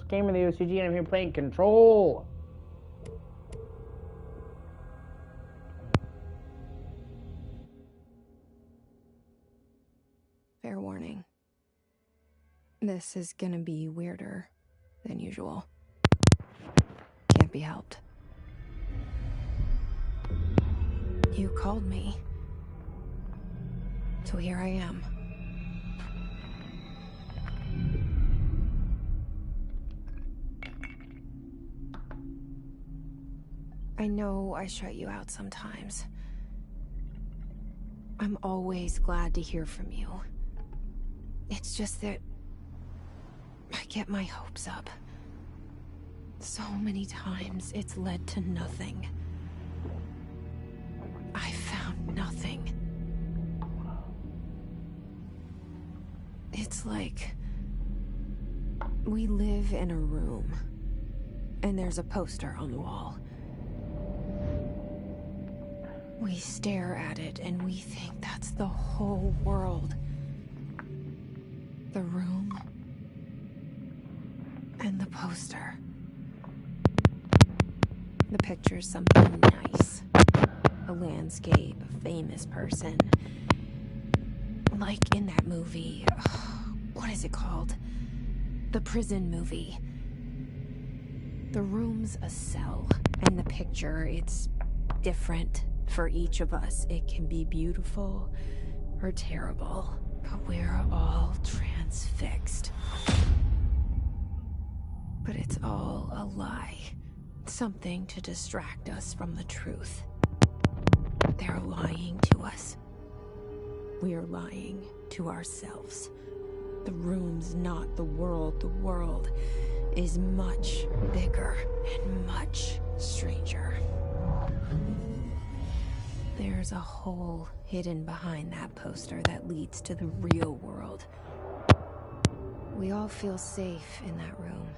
game of the O.C.G. and I'm here playing Control. Fair warning. This is gonna be weirder than usual. Can't be helped. You called me. So here I am. I know I shut you out sometimes. I'm always glad to hear from you. It's just that I get my hopes up. So many times it's led to nothing. I found nothing. It's like we live in a room and there's a poster on the wall. We stare at it and we think that's the whole world. The room and the poster. The picture's something nice. A landscape, a famous person. Like in that movie, what is it called? The prison movie. The room's a cell, and the picture, it's different for each of us. It can be beautiful or terrible, but we're all transfixed. But it's all a lie. Something to distract us from the truth. They're lying to us. We're lying to ourselves. The room's not the world. The world is much bigger and much stranger. There's a hole hidden behind that poster that leads to the real world. We all feel safe in that room.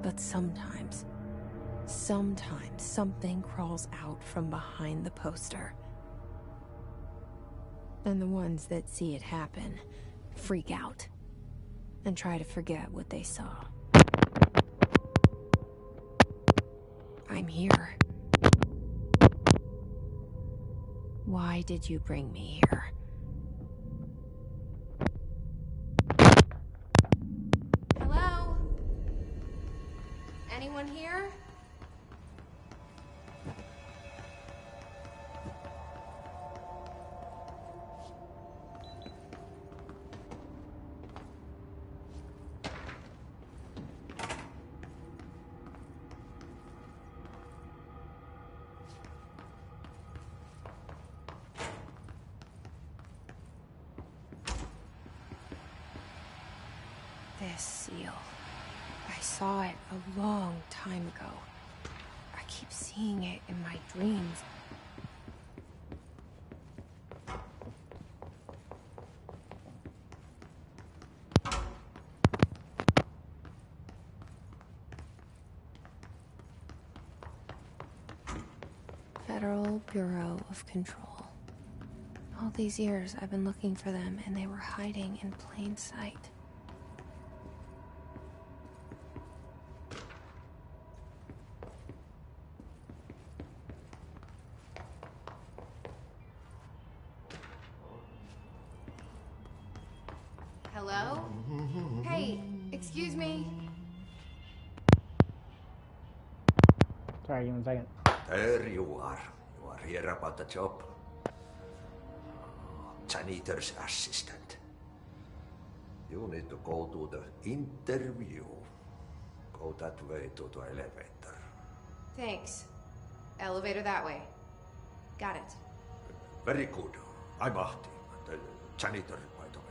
But sometimes something crawls out from behind the poster. And the ones that see it happen freak out and try to forget what they saw. I'm here. Why did you bring me here? Hello? Anyone here? This seal. I saw it a long time ago. I keep seeing it in my dreams. Federal Bureau of Control. All these years I've been looking for them and they were hiding in plain sight. Hello? Hey, excuse me. Sorry, give me a second. There you are. You are here about the job. Janitor's assistant. You need to go to the interview. Go that way to the elevator. Thanks. Elevator that way. Got it. Very good. I'm Ahti, the janitor, by the way.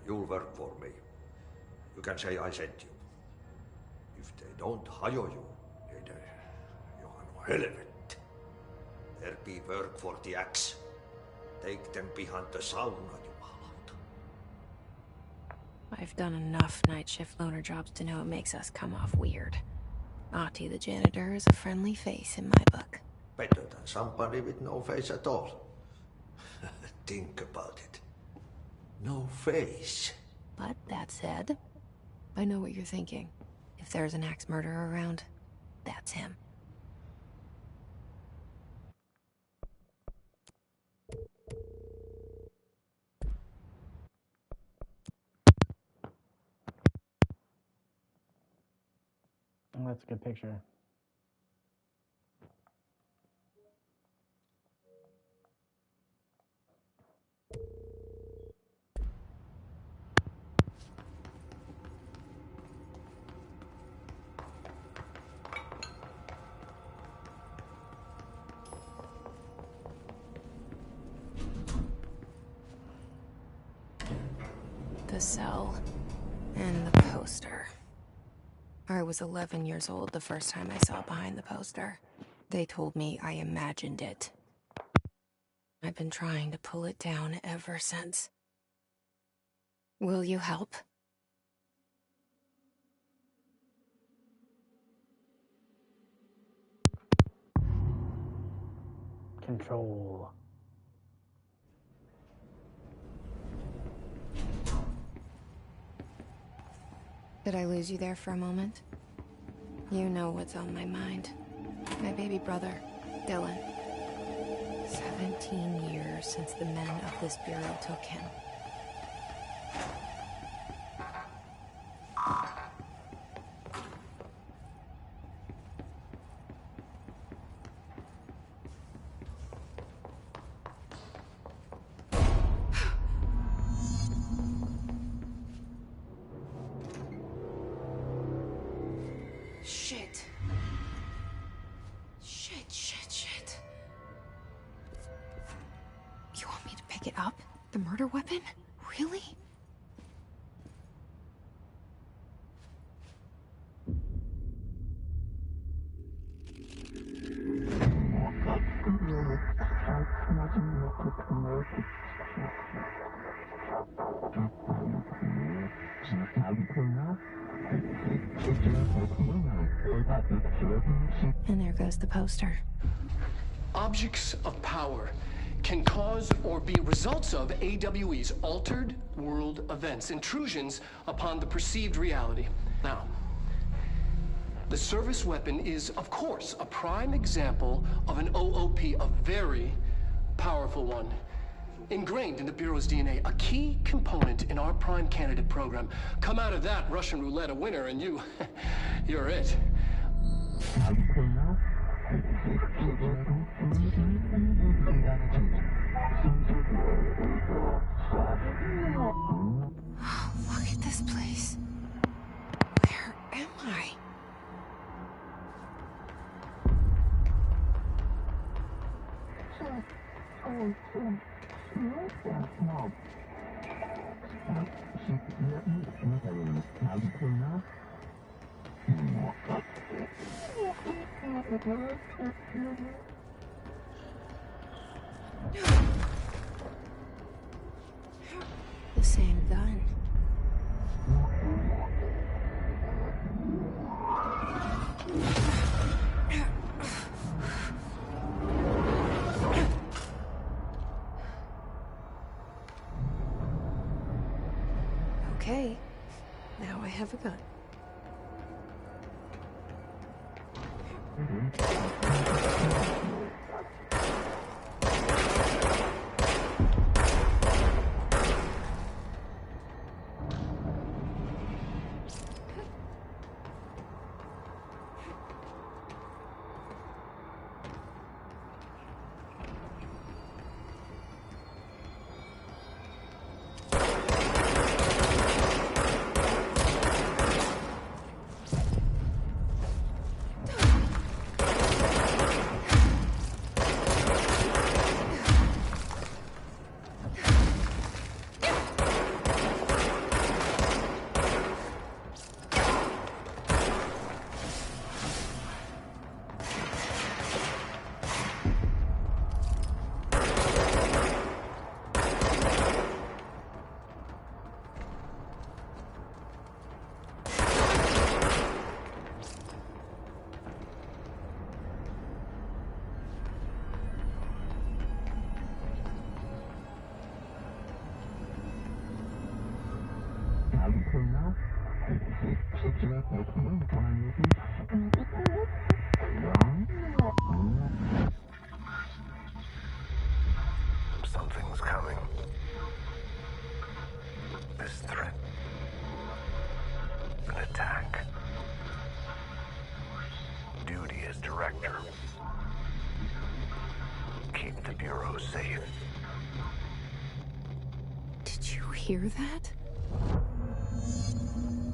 You'll work for me. You can say I sent you. If they don't hire you, then you are no helvet. There be work for the axe. Take them behind the sauna, jumalauta. I've done enough night shift loner jobs to know it makes us come off weird. Ahti the janitor is a friendly face in my book. Better than somebody with no face at all. Think about it. No face. But that said, I know what you're thinking. If there's an axe murderer around, that's him. Oh, that's a good picture. The cell and the poster. I was 11 years old the first time I saw behind the poster. They told me I imagined it. I've been trying to pull it down ever since. Will you help? Control. Did I lose you there for a moment? You know what's on my mind. My baby brother, Dylan. 17 years since the men of this bureau took him. Shit. Shit. You want me to pick it up? The murder weapon? Really? And there goes the poster. Objects of power can cause or be results of AWE's altered world events, intrusions upon the perceived reality. Now, the service weapon is, of course, a prime example of an OOP, a very powerful one. Ingrained in the Bureau's DNA, a key component in our prime candidate program. Come out of that Russian roulette a winner and you're it. Look at this place. Where am I? The same gun. Okay, now I have a gun. Something's coming. This threat. An attack. Duty as director. Keep the Bureau safe. Did you hear that?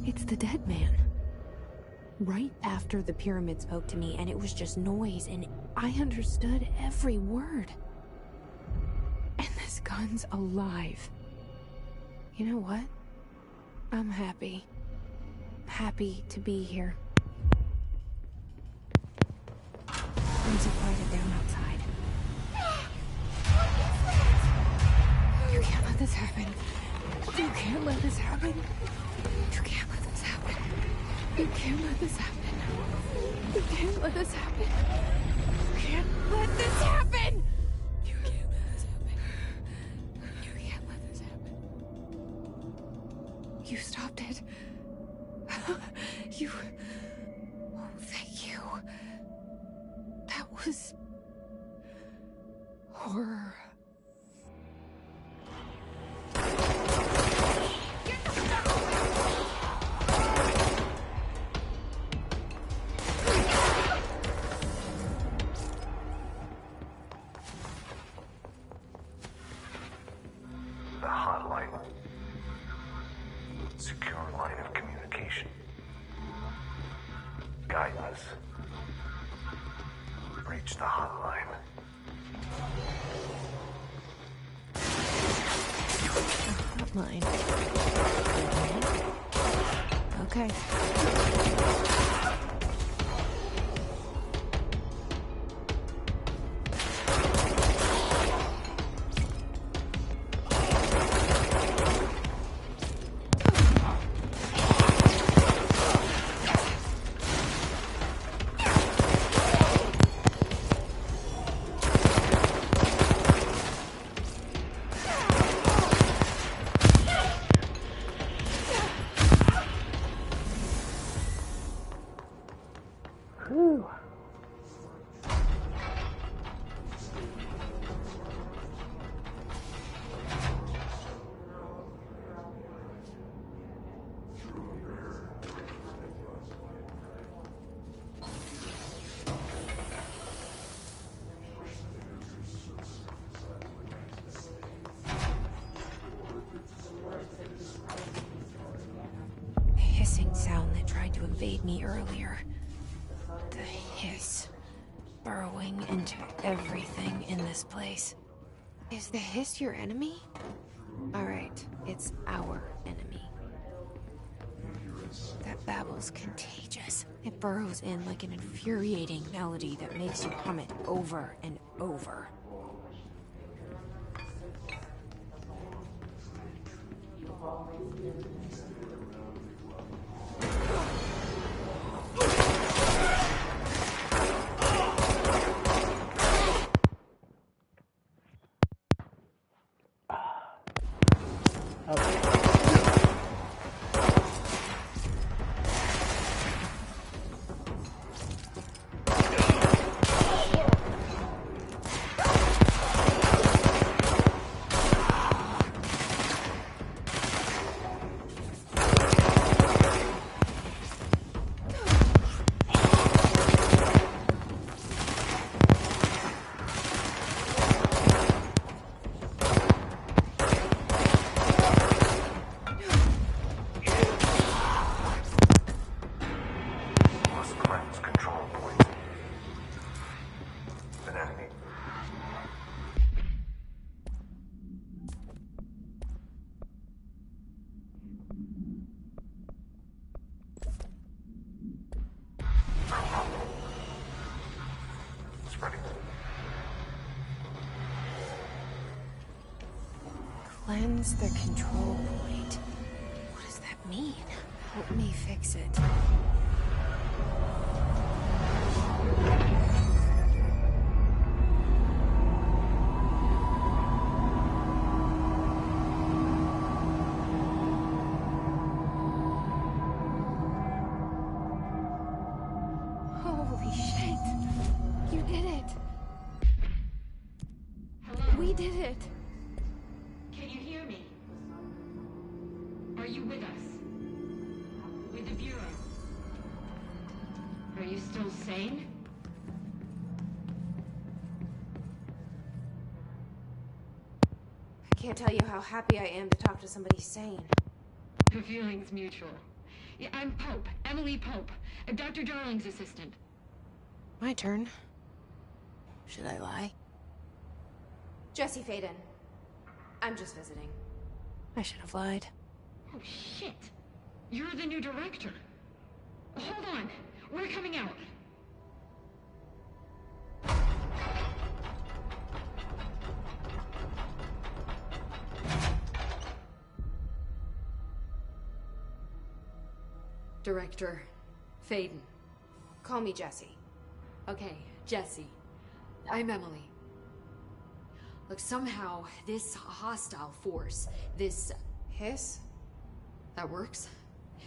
It's the dead man. Right after the pyramid spoke to me, and it was just noise, and I understood every word. And this gun's alive. You know what? I'm happy. Happy to be here. There's a fighter down outside. You can't let this happen. You can't let this happen. You can't let this happen. You can't let this happen. You can't let this happen. You can't let this happen. You can't let this happen. You can't let this happen. You stopped it. You... Oh, thank you. That was... horror. The hotline. Secure line of communication. Guidance. Reach the hotline. Not mine. Okay. Whew. The hissing sound that tried to invade me earlier. The hiss. Burrowing into everything in this place. Is the hiss your enemy? Alright, it's our enemy. That babble's contagious. It burrows in like an infuriating melody that makes you hum it over and over. Must cleanse control points. An enemy. Spreading. Cleanse the control point. What does that mean? Help me fix it. it. You did it. Hello? We did it. Can you hear me? Are you with us? With the Bureau? Are you still sane? I can't tell you how happy I am to talk to somebody sane. The feeling's mutual. Yeah, I'm Pope, Emily Pope, Dr. Darling's assistant. My turn. Should I lie? Jesse Faden. I'm just visiting. I should have lied. Oh, shit. You're the new director. Hold on. We're coming out. Director Faden. Call me Jesse. Okay, Jesse. I'm Emily. Look, somehow, this hostile force, this Hiss? that works.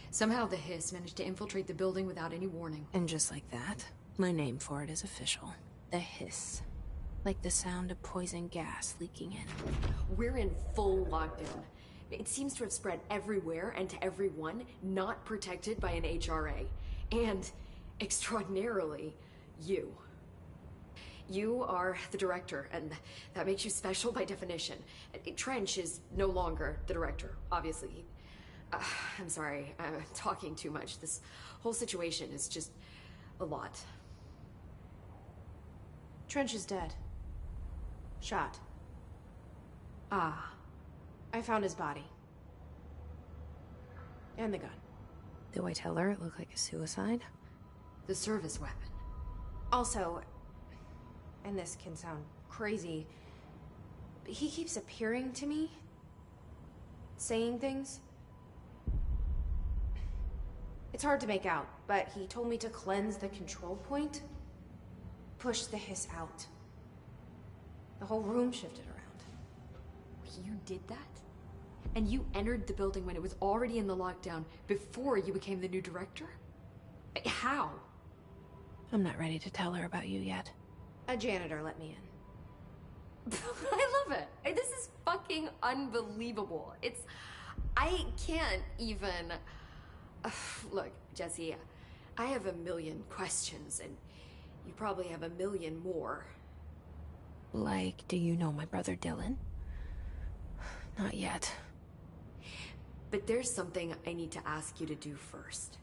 Somehow the Hiss managed to infiltrate the building without any warning. And just like that, my name for it is official. The hiss. Like the sound of poison gas leaking in. We're in full lockdown. It seems to have spread everywhere and to everyone not protected by an HRA. And, extraordinarily, you. You are the director, and that makes you special by definition. Trench is no longer the director, obviously. I'm sorry, I'm talking too much. This whole situation is just a lot. Trench is dead. Shot. Ah. I found his body. And the gun. Do I tell her it looked like a suicide? The service weapon. Also, and this can sound crazy, but he keeps appearing to me. Saying things. It's hard to make out, but he told me to cleanse the control point. Push the hiss out. The whole room shifted around. You did that? And you entered the building when it was already in the lockdown before you became the new director? How? I'm not ready to tell her about you yet. A janitor let me in. I love it. This is fucking unbelievable. I can't even... Look, Jesse, I have a million questions, and you probably have a million more. Like, do you know my brother Dylan? Not yet. But there's something I need to ask you to do first.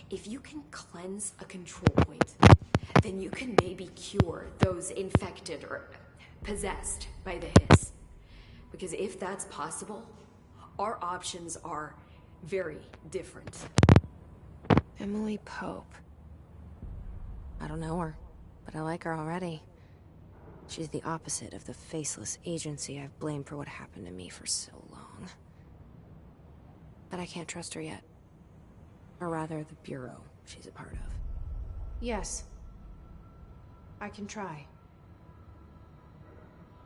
If you can cleanse a control point, then you can maybe cure those infected or possessed by the hiss. Because if that's possible, our options are very different. Emily Pope. I don't know her, but I like her already. She's the opposite of the faceless agency I've blamed for what happened to me for so long. But I can't trust her yet. Or rather, the Bureau she's a part of. Yes. I can try.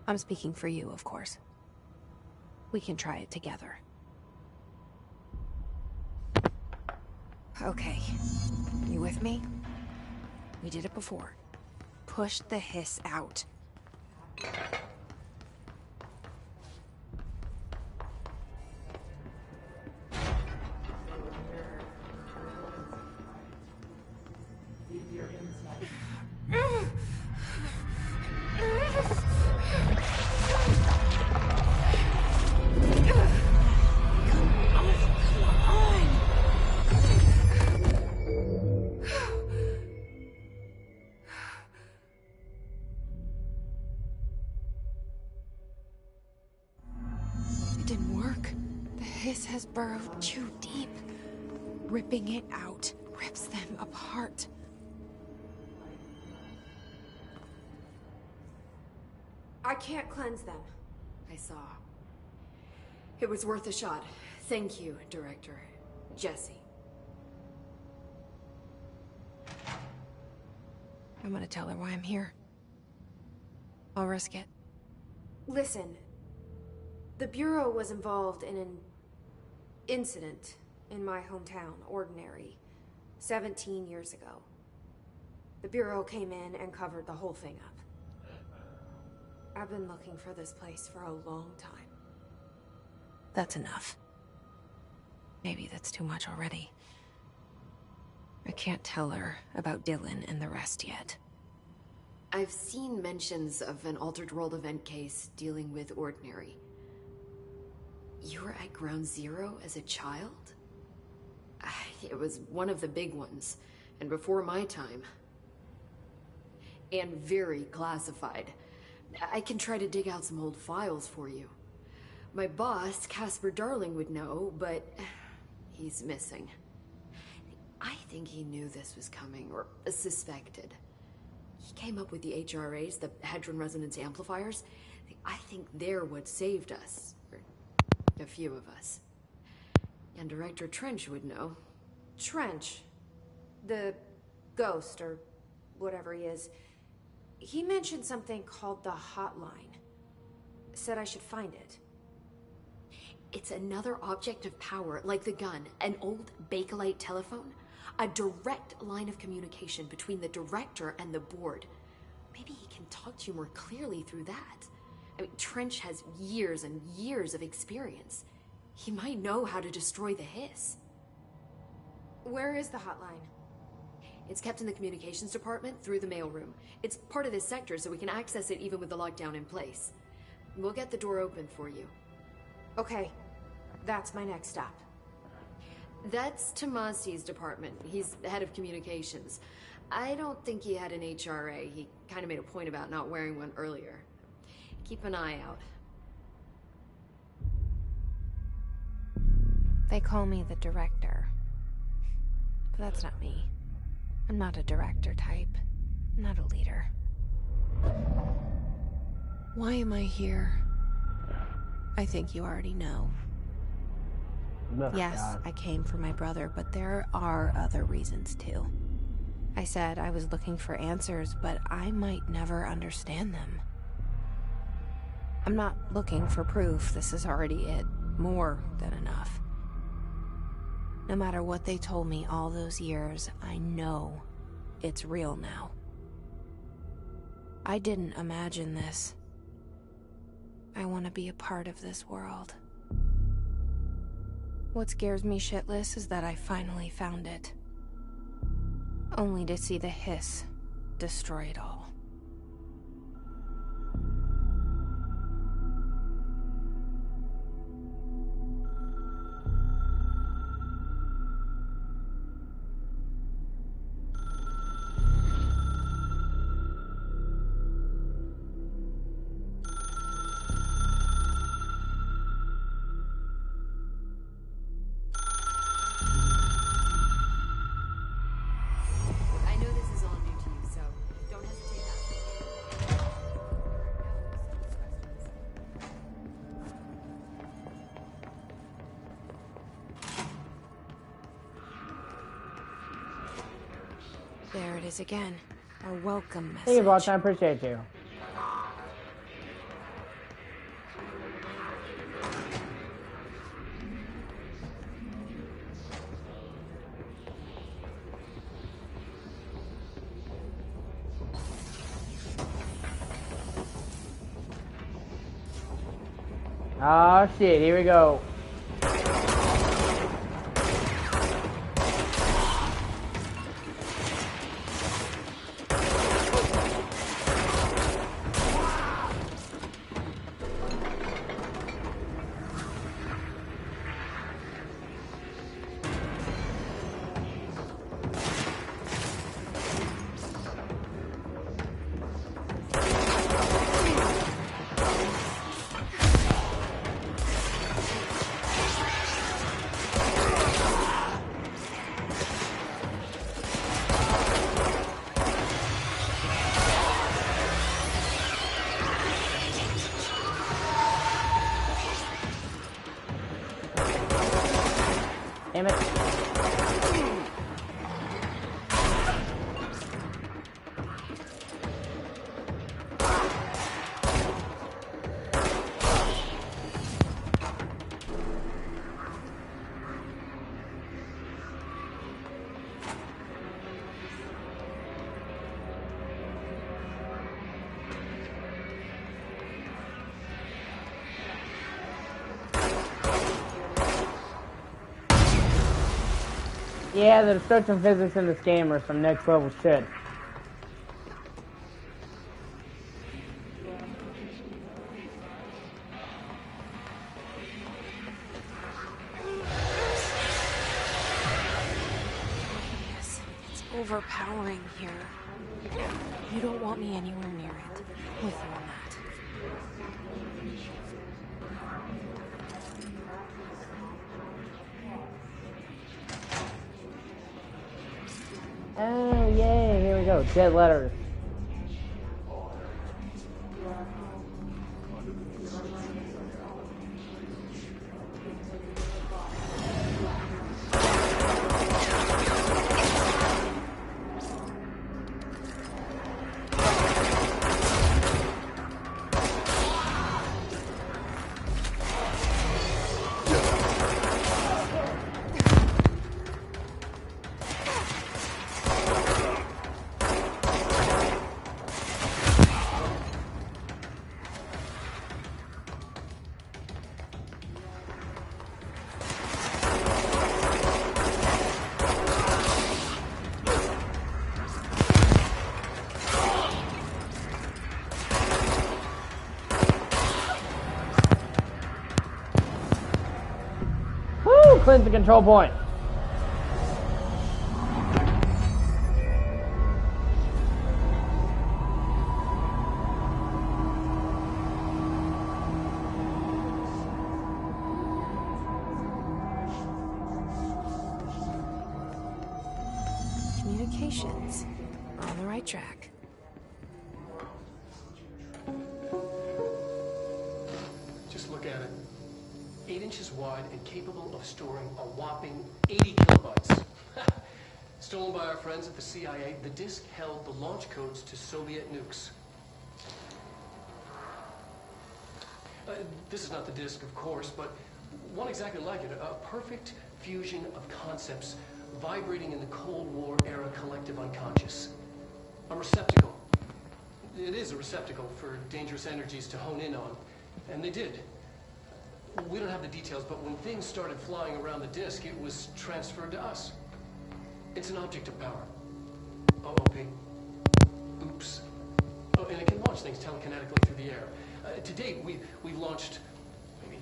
I'm speaking for you, of course. We can try it together. Okay. You with me? We did it before. Push the hiss out. Has burrowed too deep. Ripping it out rips them apart. I can't cleanse them. I saw. It was worth a shot. Thank you, Director Jesse. I'm gonna tell her why I'm here. I'll risk it. Listen. The Bureau was involved in an incident in my hometown, Ordinary, 17 years ago. The Bureau came in and covered the whole thing up. I've been looking for this place for a long time. That's enough. Maybe that's too much already. I can't tell her about Dylan and the rest yet. I've seen mentions of an Altered World event case dealing with Ordinary. You were at Ground Zero as a child? It was one of the big ones, and before my time. And very classified. I can try to dig out some old files for you. My boss, Casper Darling, would know, but he's missing. I think he knew this was coming, or suspected. He came up with the HRAs, the Hadron Resonance Amplifiers. I think they're what saved us. Or a few of us. And Director Trench would know. Trench. The ghost, or whatever he is. He mentioned something called the Hotline. Said I should find it. It's another object of power, like the gun, an old Bakelite telephone. A direct line of communication between the director and the board. Maybe he can talk to you more clearly through that. I mean, Trench has years and years of experience. He might know how to destroy the hiss. Where is the hotline? It's kept in the communications department through the mailroom. It's part of this sector, so we can access it even with the lockdown in place. We'll get the door open for you. Okay, that's my next stop. That's Tomasi's department. He's the head of communications. I don't think he had an HRA. He kind of made a point about not wearing one earlier. Keep an eye out. They call me the director. But that's not me. I'm not a director type. I'm not a leader. Why am I here? I think you already know. Ugh, Yes, God. I came for my brother, but there are other reasons too. I said I was looking for answers, but I might never understand them. I'm not looking for proof. This is already it. More than enough. No matter what they told me all those years, I know it's real now. I didn't imagine this. I want to be a part of this world. What scares me shitless is that I finally found it. Only to see the hiss destroy it all. I know this is all new to you, so don't hesitate to ask. There it is again. Our welcome message. Thank you, boss. I appreciate you. Oh shit, here we go. Yeah, the destruction physics in this game are some next level shit. Yes, it's overpowering here. You don't want me anywhere near it. With you on that. Oh, yay, here we go. Dead letters. Woo! Cleanse the control point. Communications. We're on the right track. Just look at it. 8 inches wide and capable of storing a whopping 80 kilobytes. Stolen by our friends at the CIA, the disk held the launch codes to Soviet nukes. This is not the disk, of course, but one exactly like it. A perfect fusion of concepts vibrating in the Cold War era collective unconscious. A receptacle. It is a receptacle for dangerous energies to hone in on. And they did. We don't have the details, but when things started flying around the disk, it was transferred to us. It's an object of power. OOP. Oops. Oh, and it can launch things telekinetically through the air. To date, we've launched maybe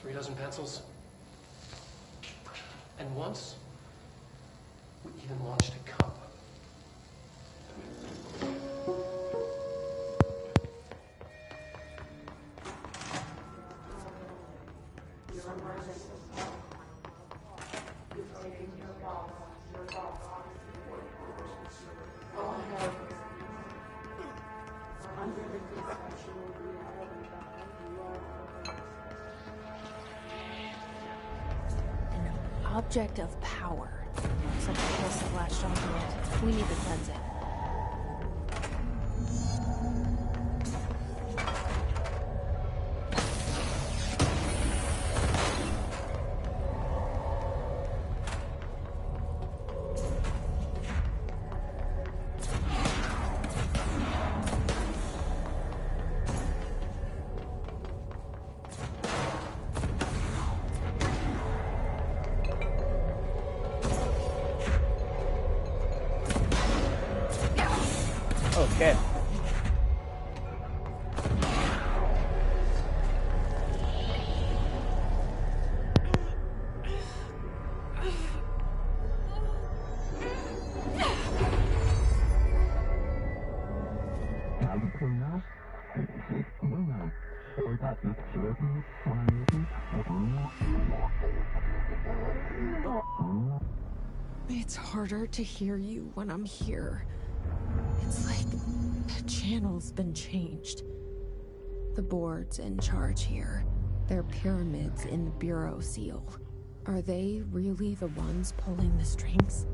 3 dozen pencils. And once, we even launched a cup. Object of power. Looks like the pulse has latched onto it. We need to cleanse it. Oh, shit. It's harder to hear you when I'm here. It's like the channel's been changed. The board's in charge here. They're pyramids in the Bureau seal. Are they really the ones pulling the strings?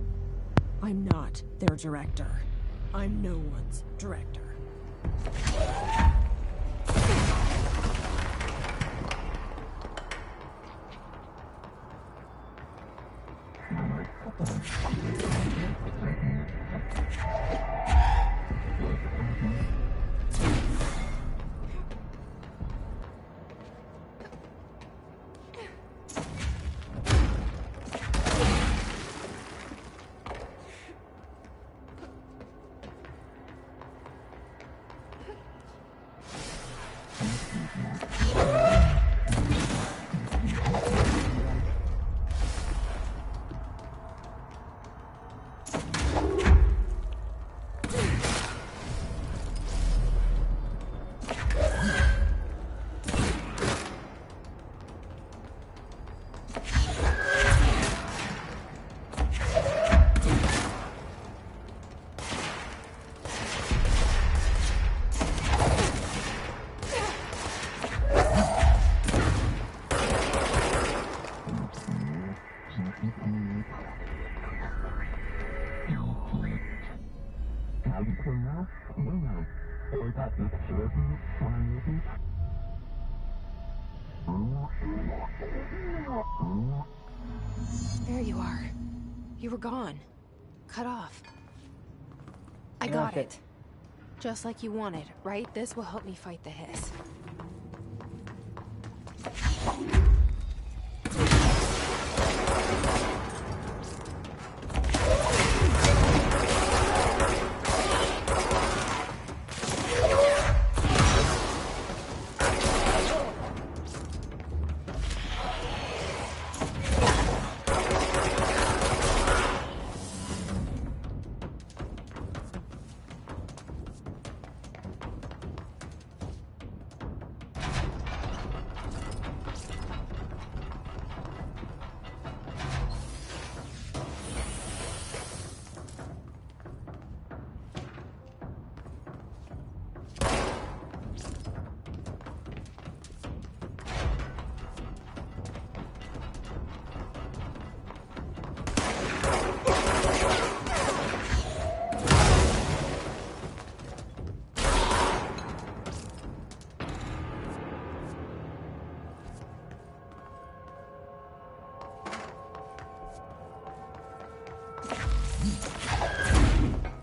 I'm not their director. I'm no one's director. There you are. You were gone. Cut off. I got it. Just like you wanted, right? This will help me fight the hiss.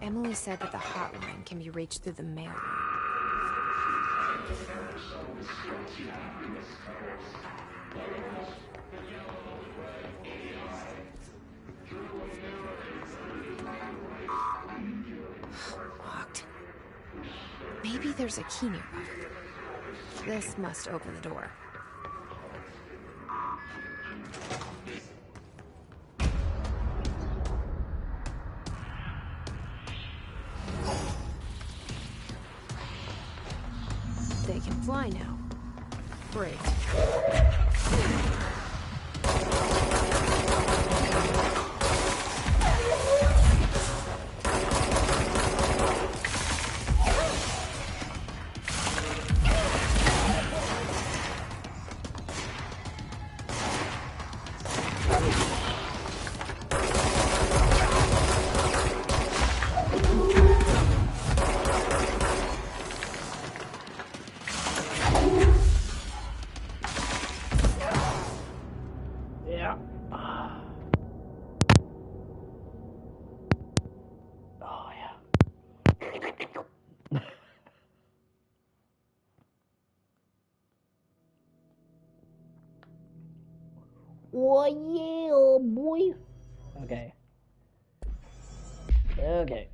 Emily said that the hotline can be reached through the mail room. Locked. Maybe there's a key nearby. This must open the door. They can fly now. Great. Oh yeah, oh boy. Okay. Okay.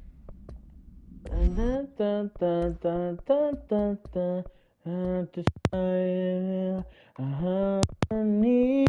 Dun, dun, dun, dun, dun, dun, dun, dun. Honey.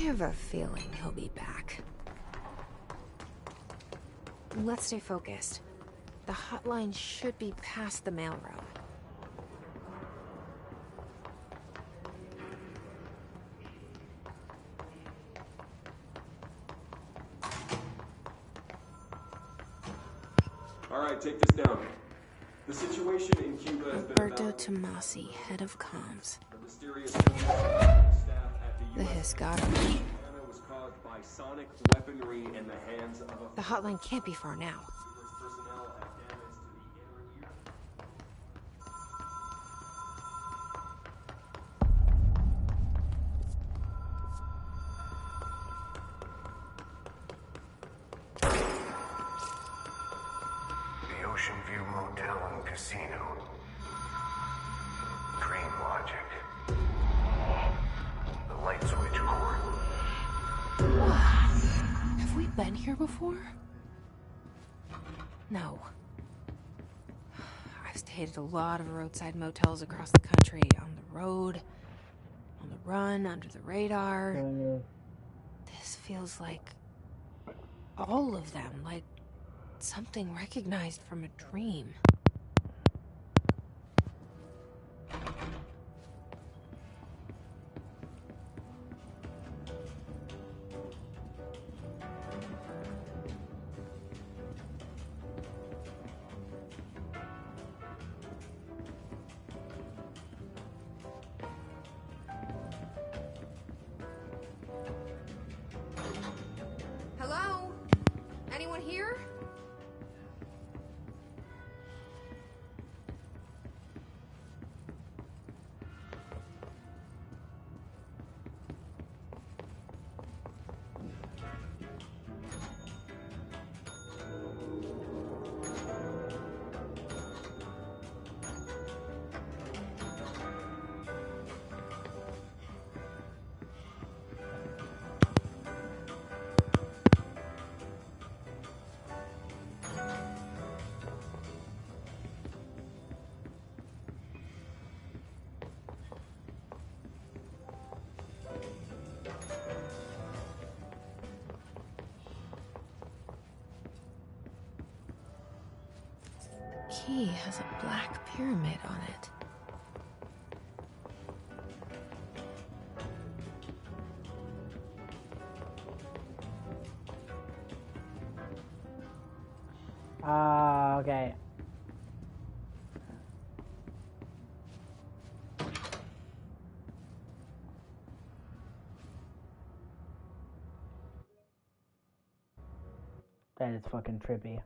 have a feeling he'll be back. Let's stay focused. The hotline should be past the mailroom. All right, take this down. The situation in Cuba has been Roberto about Tomasi, head of comms. the mysterious staff at the The U.S. Hiscata. was caused by sonic weaponry in the hands of a The hotline can't be far now. numerous personnel have damage to the inner ear. The Ocean View Motel and Casino. Dream logic. The light switch cord. Have we been here before? No. I've stayed at a lot of roadside motels across the country, on the road, on the run, under the radar. This feels like all of them, like something recognized from a dream. Hello? Anyone here? Key has a black pyramid on it. Okay. That is fucking trippy.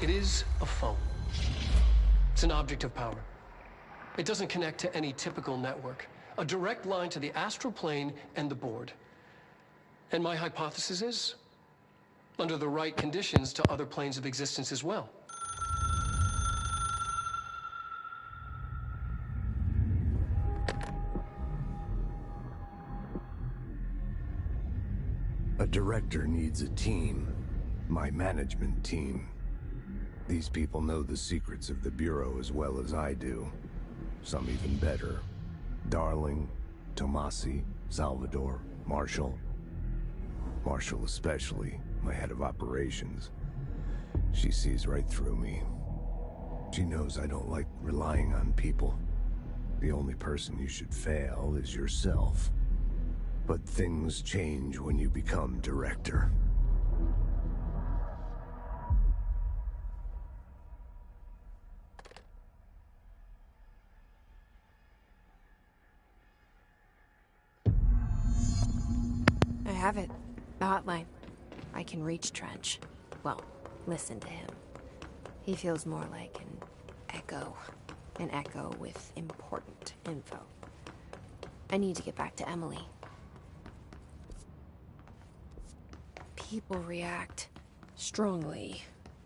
It is a phone. It's an object of power. It doesn't connect to any typical network. A direct line to the astral plane and the board. And my hypothesis is, under the right conditions, to other planes of existence as well. A director needs a team. My management team. These people know the secrets of the Bureau as well as I do. Some even better. Darling, Tomasi, Salvador, Marshall. Marshall especially, my head of operations. She sees right through me. She knows I don't like relying on people. The only person you should fail is yourself. But things change when you become director. I have it. The hotline. I can reach Trench. Well, listen to him. He feels more like an echo. An echo with important info. I need to get back to Emily. People react strongly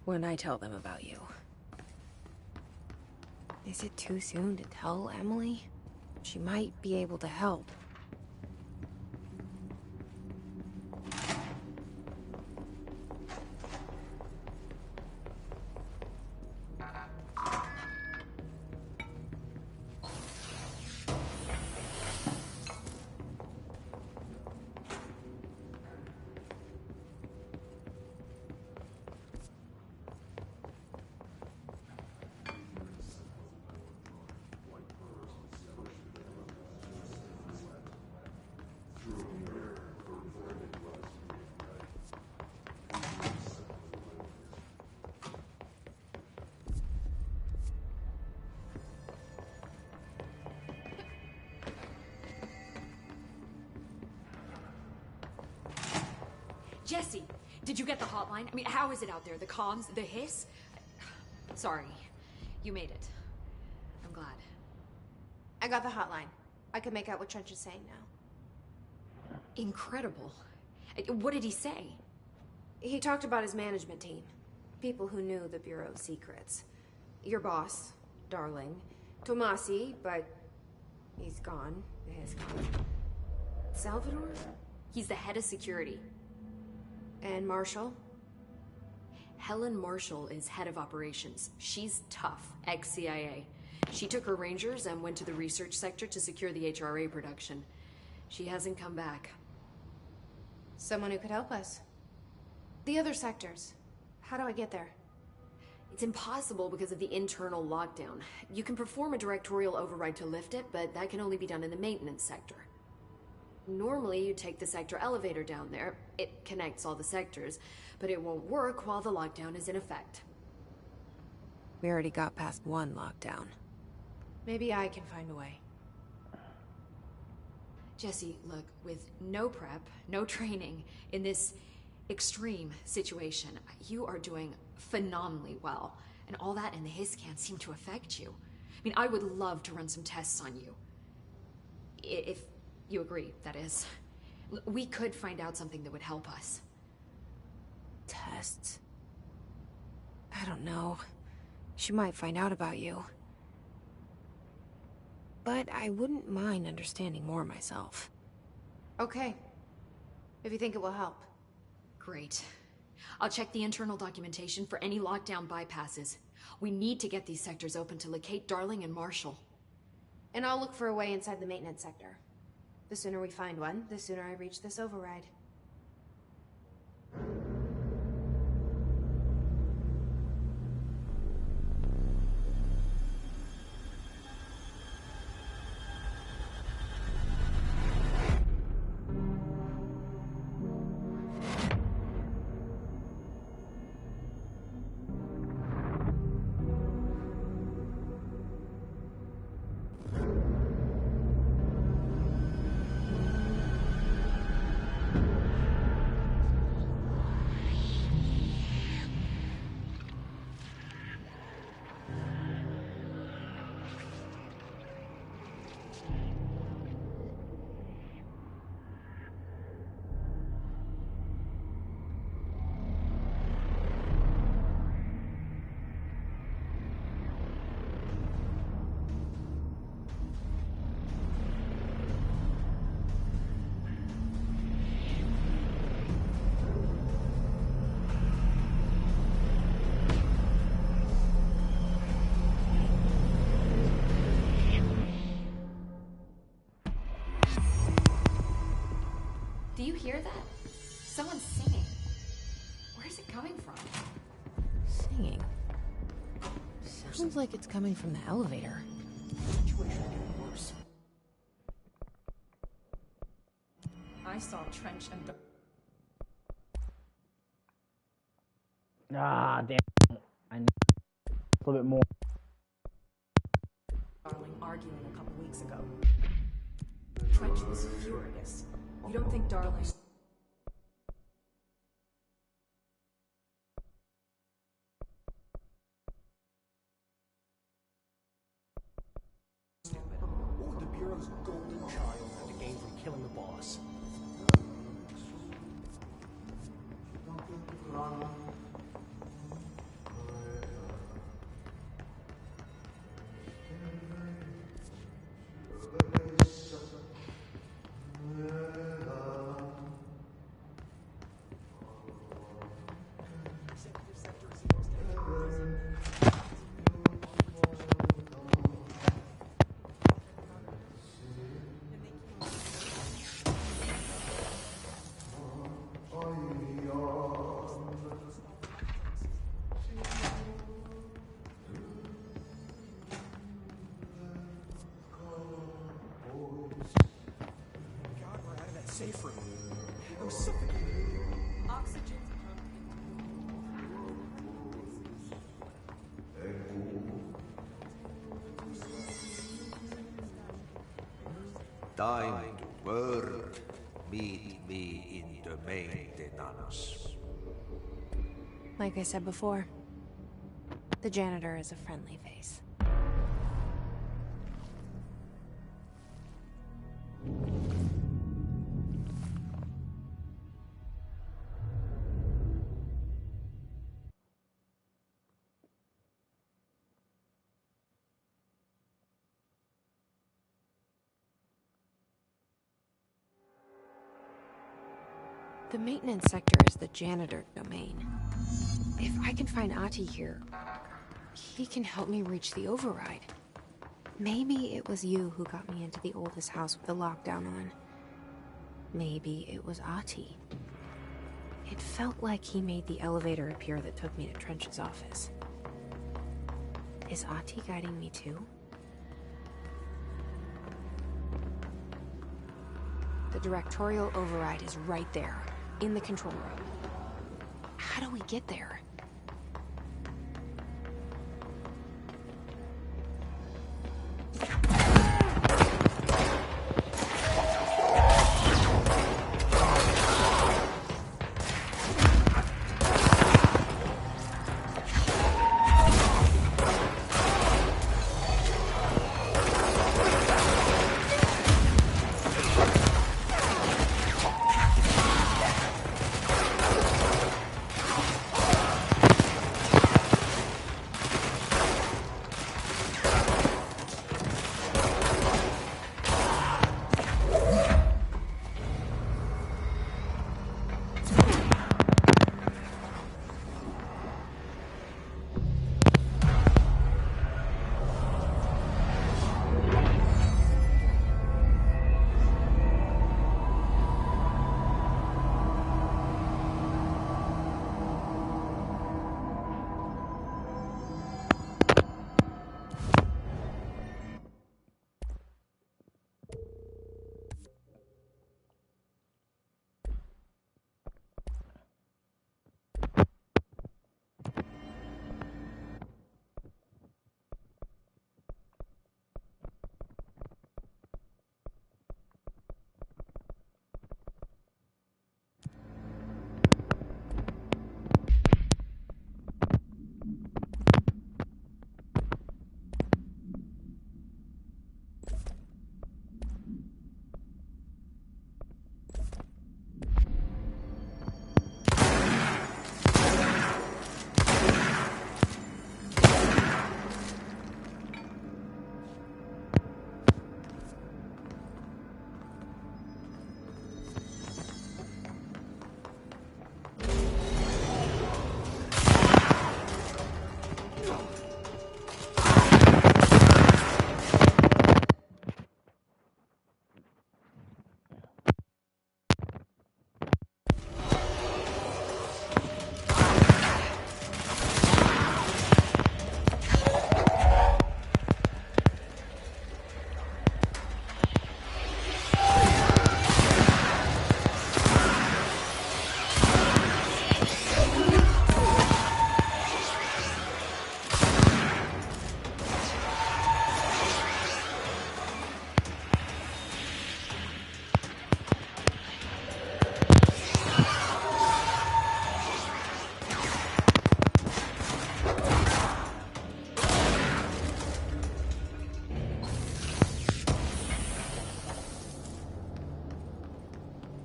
when I tell them about you. Is it too soon to tell Emily? She might be able to help. Jesse, did you get the hotline? I mean, how is it out there? The comms, the hiss? Sorry, you made it. I'm glad. I got the hotline. I can make out what Trench is saying now. Incredible. What did he say? He talked about his management team. People who knew the Bureau's secrets. Your boss, Darling. Tomasi, but he's gone. He's gone. Salvador? He's the head of security. And Marshall? Helen Marshall is head of operations. She's tough, ex-CIA. She took her Rangers and went to the research sector to secure the HRA production. She hasn't come back. Someone who could help us. The other sectors. How do I get there? It's impossible because of the internal lockdown. You can perform a directorial override to lift it, but that can only be done in the maintenance sector. Normally, you take the sector elevator down there. It connects all the sectors, but it won't work while the lockdown is in effect. We already got past one lockdown. Maybe I can find a way. Jesse, look, with no prep, no training, in this extreme situation, you are doing phenomenally well. And all that and the hiss can't seem to affect you. I mean, I would love to run some tests on you. If you agree, that is. We could find out something that would help us. Tests? I don't know. She might find out about you. But I wouldn't mind understanding more myself. Okay. If you think it will help. Great. I'll check the internal documentation for any lockdown bypasses. We need to get these sectors open to locate Darling and Marshall. And I'll look for a way inside the maintenance sector. The sooner we find one, the sooner I reach this override. Do you hear that? Someone's singing. Where's it coming from? Singing. Sounds like it's coming from the elevator. Situation getting worse. I saw Trench and Ah, damn. I need a little bit more. Darling arguing a couple weeks ago. Trench was furious. You don't think Darling... What would the Bureau's golden child have to gain from killing the boss? Safe room. I'm suffocating. Oxygen's Time to work. Meet me in the maintenance. Like I said before, the janitor is a friendly face. The maintenance sector is the janitor domain. If I can find Ahti here, he can help me reach the override. Maybe it was you who got me into the oldest house with the lockdown on. Maybe it was Ahti. It felt like he made the elevator appear that took me to Trench's office. Is Ahti guiding me too? The directorial override is right there, in the control room. How do we get there?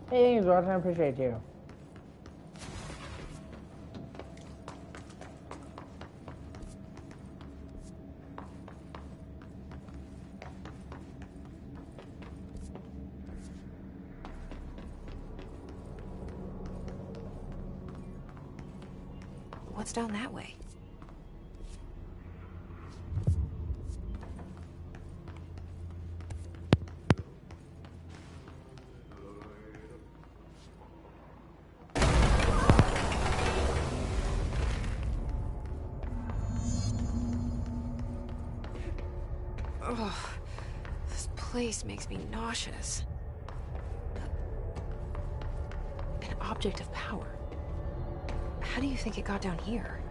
Hey, thanks, Watson. I appreciate you. What's down that way? Ugh, this place makes me nauseous. An object of power. How do you think it got down here?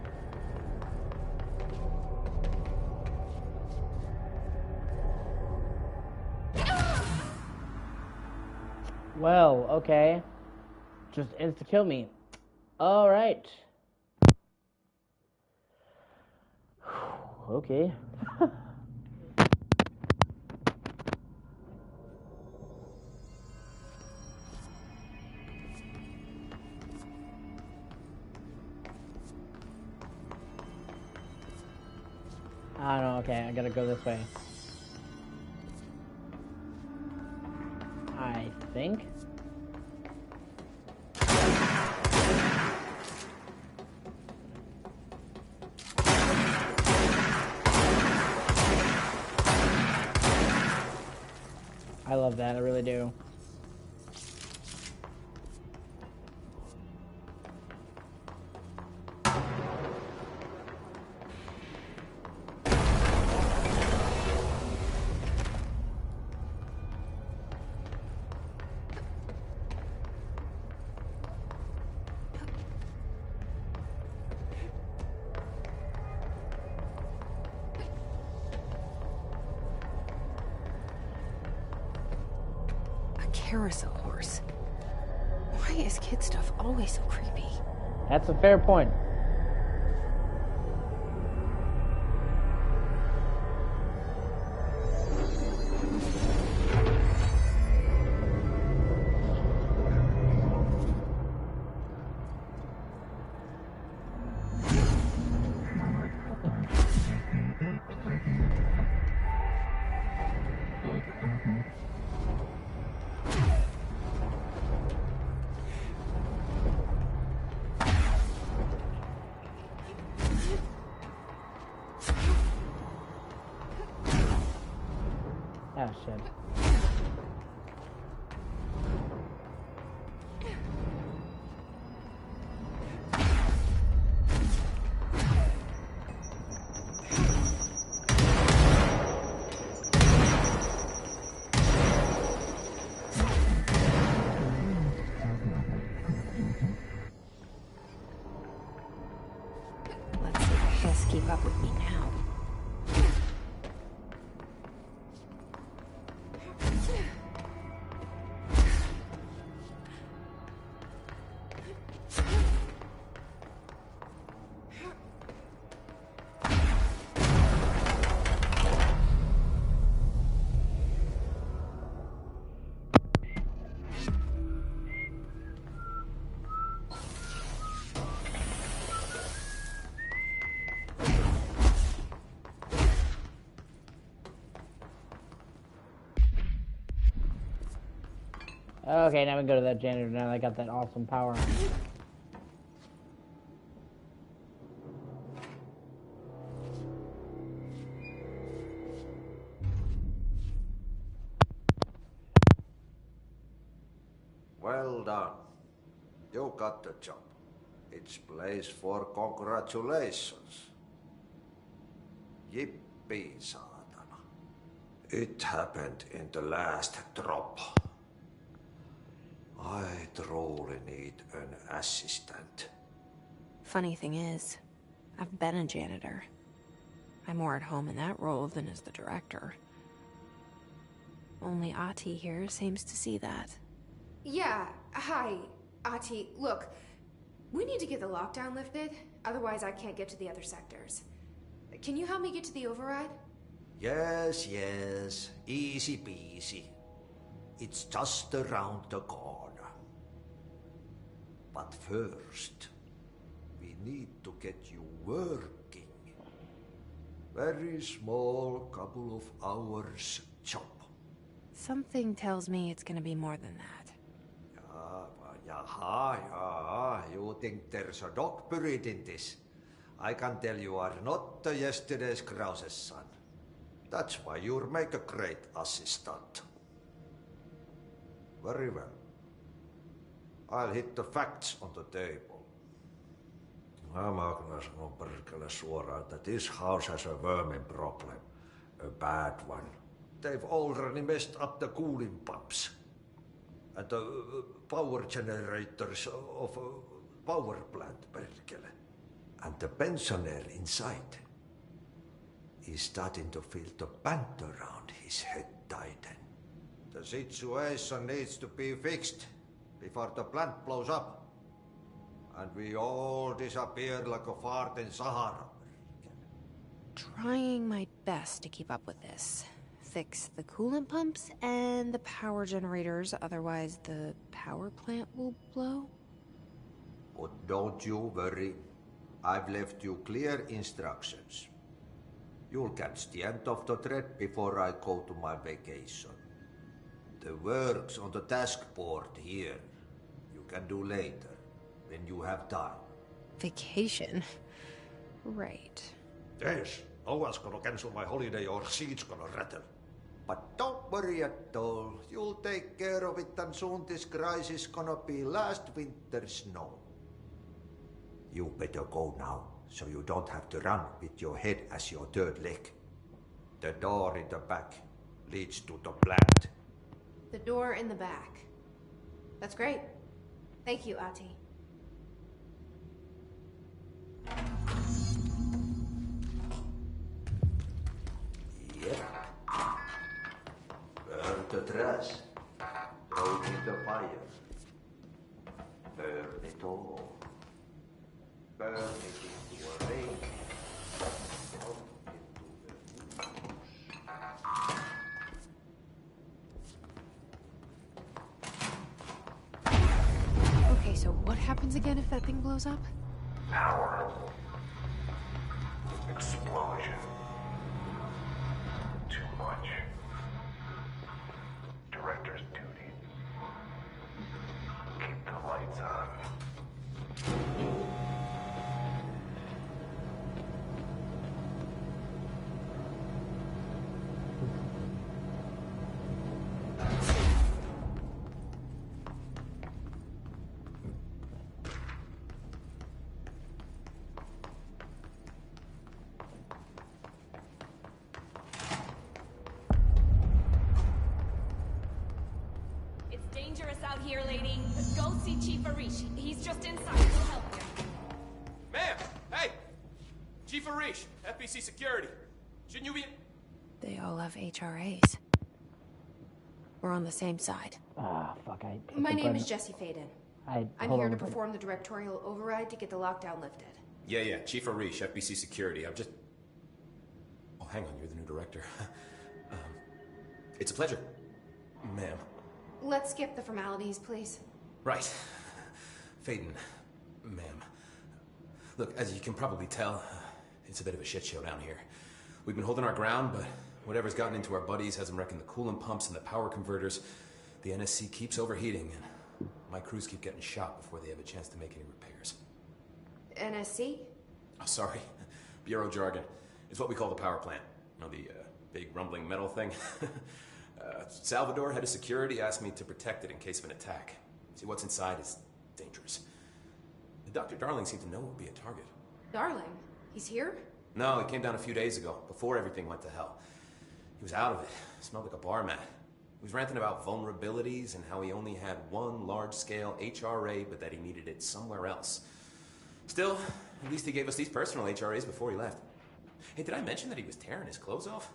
Well, okay. Just insta-kill me. Alright. Okay. I don't know, okay, I gotta go this way. I think. I love that, I really do. Carousel horse. Why is kid stuff always so creepy? That's a fair point. Oh, shit. Let's see if this keep up with me now. Okay, now we can go to that janitor now that I got that awesome power. Well done. You got the job. It's place for congratulations. Yippee, saatana. It happened in the last drop. I truly need an assistant. Funny thing is, I've been a janitor. I'm more at home in that role than as the director. Only Ati here seems to see that. Yeah, hi, Ati. Look, we need to get the lockdown lifted, otherwise I can't get to the other sectors. Can you help me get to the override? Yes, yes. Easy peasy. It's just around the corner. But first, we need to get you working. Very small, couple of hours job. Something tells me it's gonna be more than that. Yeah, you think there's a dog buried in this? I can tell you are not yesterday's Krause's son. That's why you'll make a great assistant. Very well. I'll hit the facts on the table. Mä kyllä sanon perkele suoraan, että this house has a vermin problem. A bad one. They've already messed up the cooling pumps. And the power generators of a power plant, perkele. And the pensioner inside is starting to feel the band around his head tighten. The situation needs to be fixed before the plant blows up. And we all disappear like a fart in Sahara. Trying my best to keep up with this. Fix the coolant pumps and the power generators, otherwise the power plant will blow. But don't you worry. I've left you clear instructions. You'll catch the end of the thread before I go to my vacation. The work's on the task board here. You can do later, when you have time. Vacation? Right. Yes, no one's gonna cancel my holiday or seat's gonna rattle. But don't worry at all. You'll take care of it and soon this crisis is gonna be last winter's snow. You better go now, so you don't have to run with your head as your third leg. The door in the back leads to the plant. The door in the back. That's great. Thank you, Ahti. Yep. Burn the trash. Throw it in the fire. Burn it all. Burn it into a lake. Out into the Okay, so what happens again if that thing blows up? Power. Explosion. Too much. Director's duty. Keep the lights on. Dangerous out here, lady. Go see Chief Arish. He's just inside. He'll help you. Ma'am! Hey! Chief Arish, FBC Security. Shouldn't you be... They all have HRAs. We're on the same side. Ah, fuck, My name is Jesse Faden. I'm here to perform the directorial override to get the lockdown lifted. Yeah, Chief Arish, FBC Security. I'm just... Oh, hang on, you're the new director. It's a pleasure, ma'am. Let's skip the formalities, please. Right. Faden, ma'am. Look, as you can probably tell, it's a bit of a shit show down here. We've been holding our ground, but whatever's gotten into our buddies has them wrecking the coolant pumps and the power converters. The NSC keeps overheating, and my crews keep getting shot before they have a chance to make any repairs. NSC? Oh, sorry. Bureau jargon. It's what we call the power plant. You know, the big rumbling metal thing? Salvador, head of security, asked me to protect it in case of an attack. See, what's inside is dangerous. Dr. Darling seemed to know it would be a target. Darling? He's here? No, he came down a few days ago, before everything went to hell. He was out of it. Smelled like a bar mat. He was ranting about vulnerabilities and how he only had one large-scale HRA, but that he needed it somewhere else. Still, at least he gave us these personal HRAs before he left. Hey, did I mention that he was tearing his clothes off?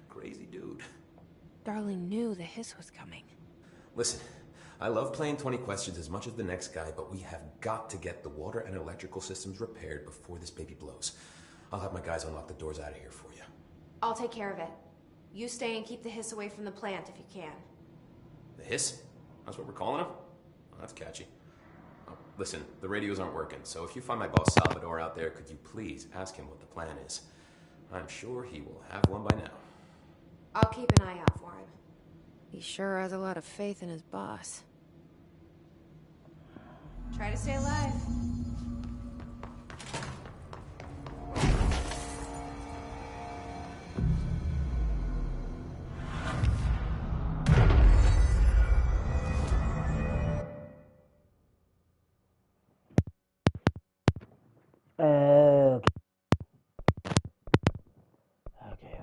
Crazy dude. Darling knew the hiss was coming. Listen, I love playing 20 questions as much as the next guy, but we have got to get the water and electrical systems repaired before this baby blows. I'll have my guys unlock the doors out of here for you. I'll take care of it. You stay and keep the hiss away from the plant if you can. The hiss? That's what we're calling him? Oh, that's catchy. Oh, listen, the radios aren't working, so if you find my boss Salvador out there, could you please ask him what the plan is? I'm sure he will have one by now. I'll keep an eye out for him. He sure has a lot of faith in his boss. Try to stay alive. Okay. Okay.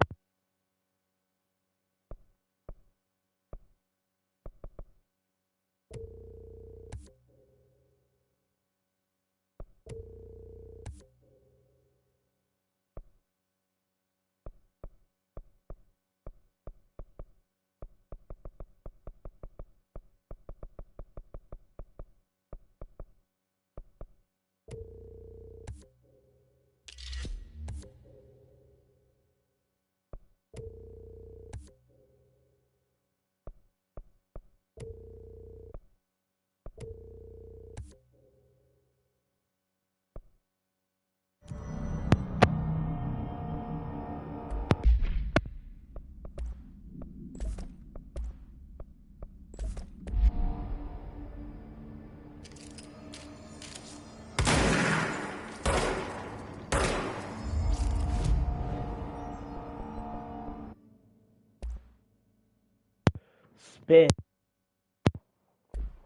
Spin.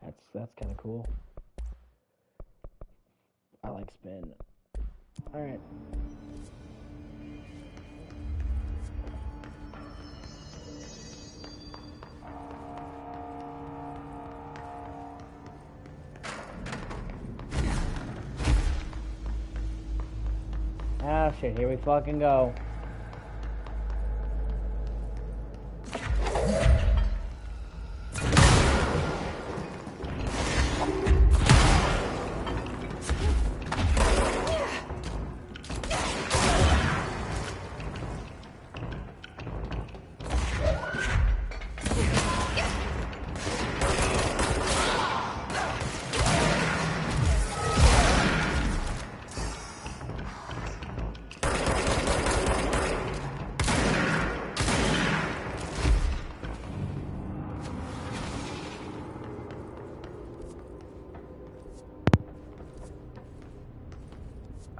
That's kind of cool. I like spin. All right. Ah, shit, here we fucking go.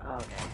Okay.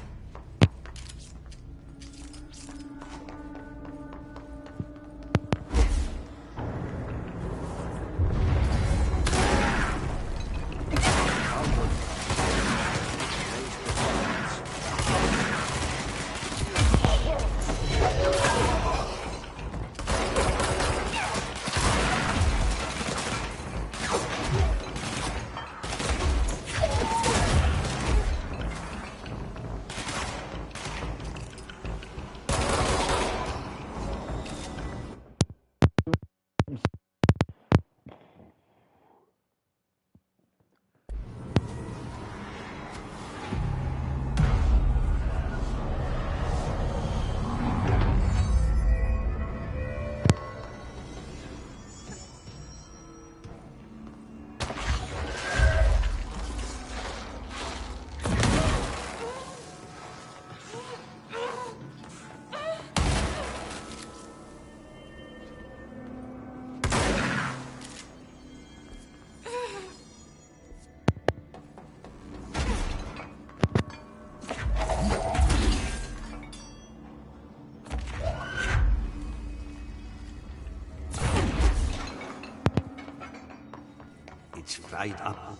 It's fried up.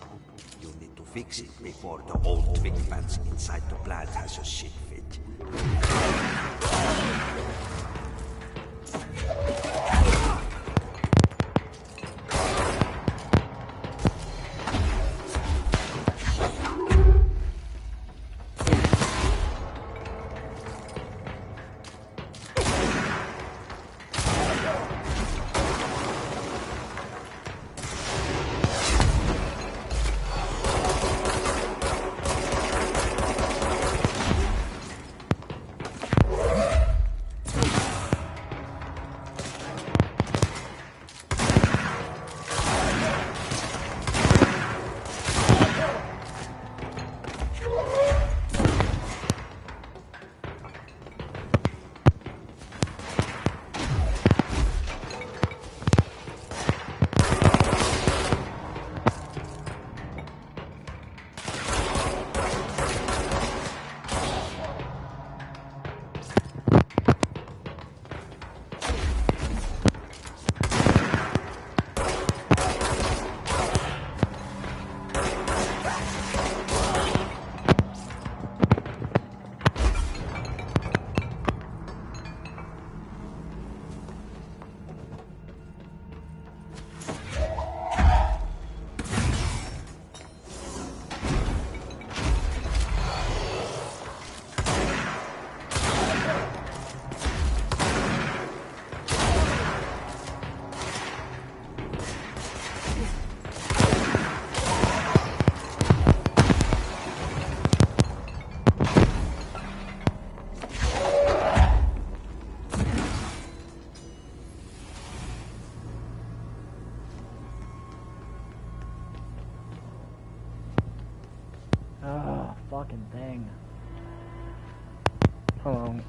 You need to fix it before the old twig fans inside the plant has a shit fit. fucking thing. Hold on.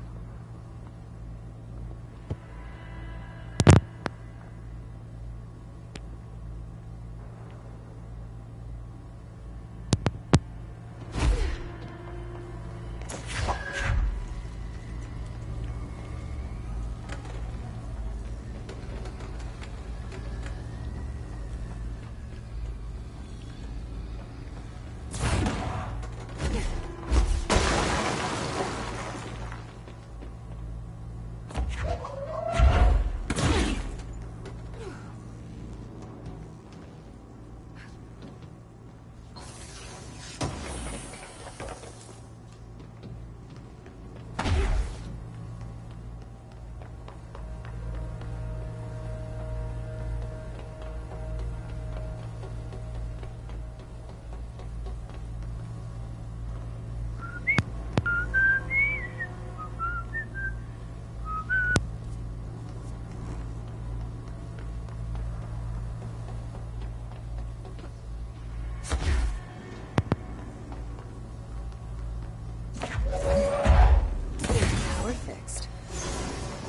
Power fixed.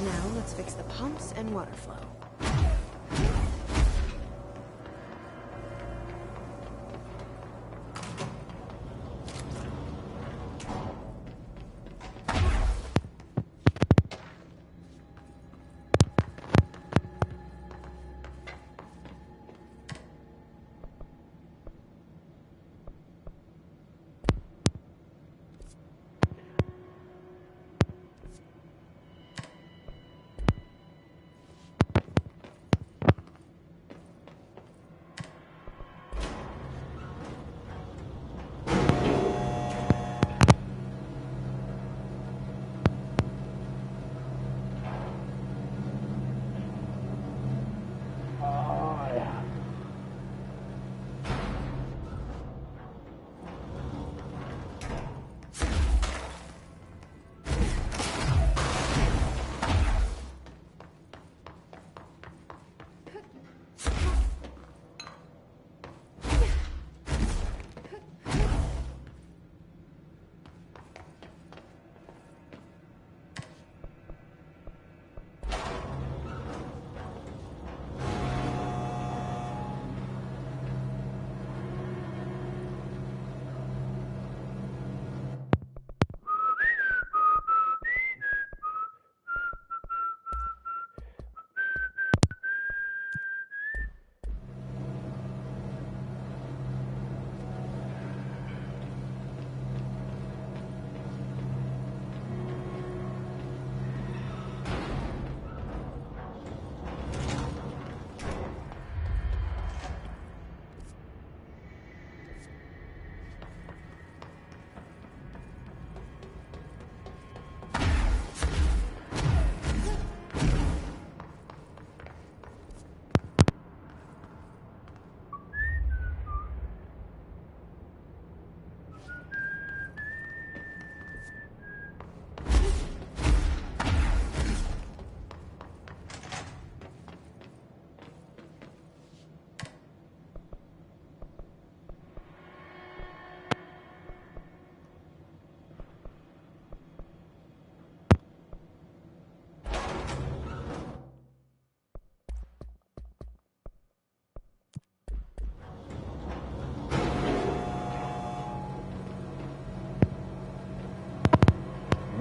Now let's fix the pumps and water flow.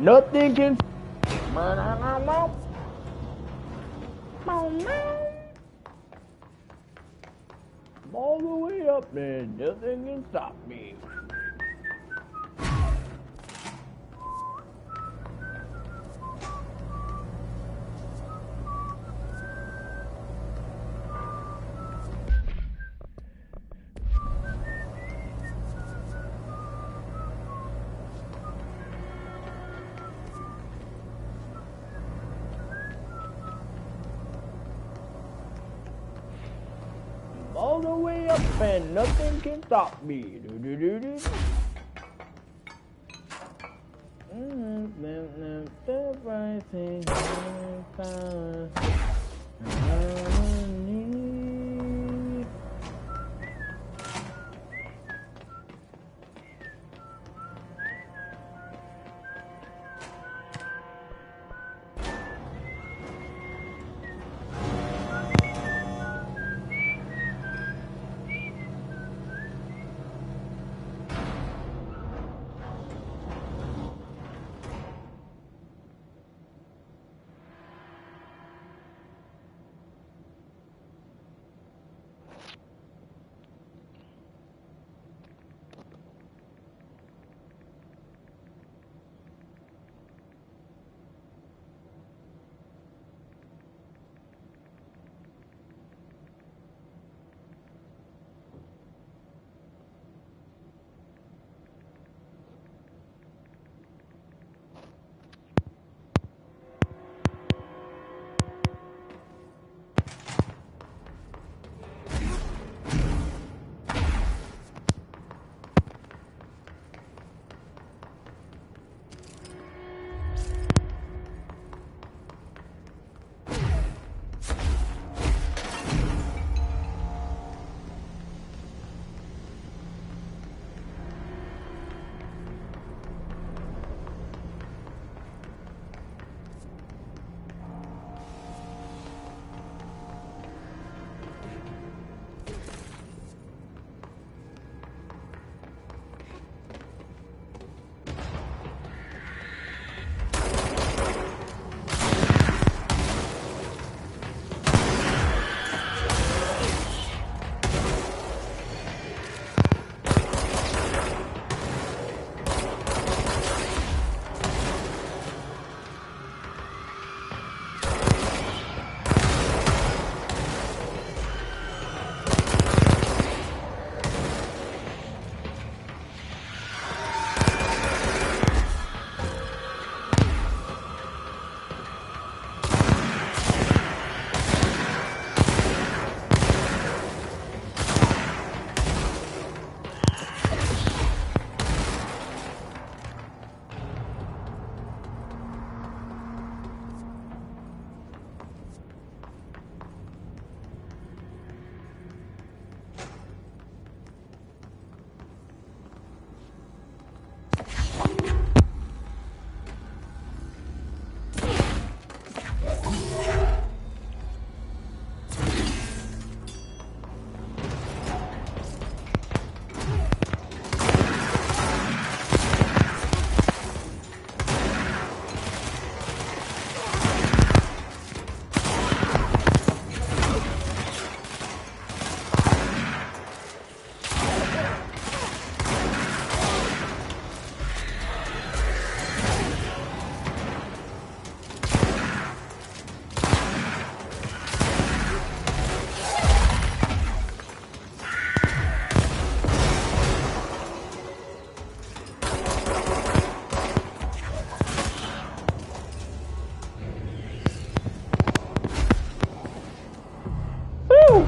Nothing can. All the way up there, nothing can stop me. All the way up and nothing can stop me.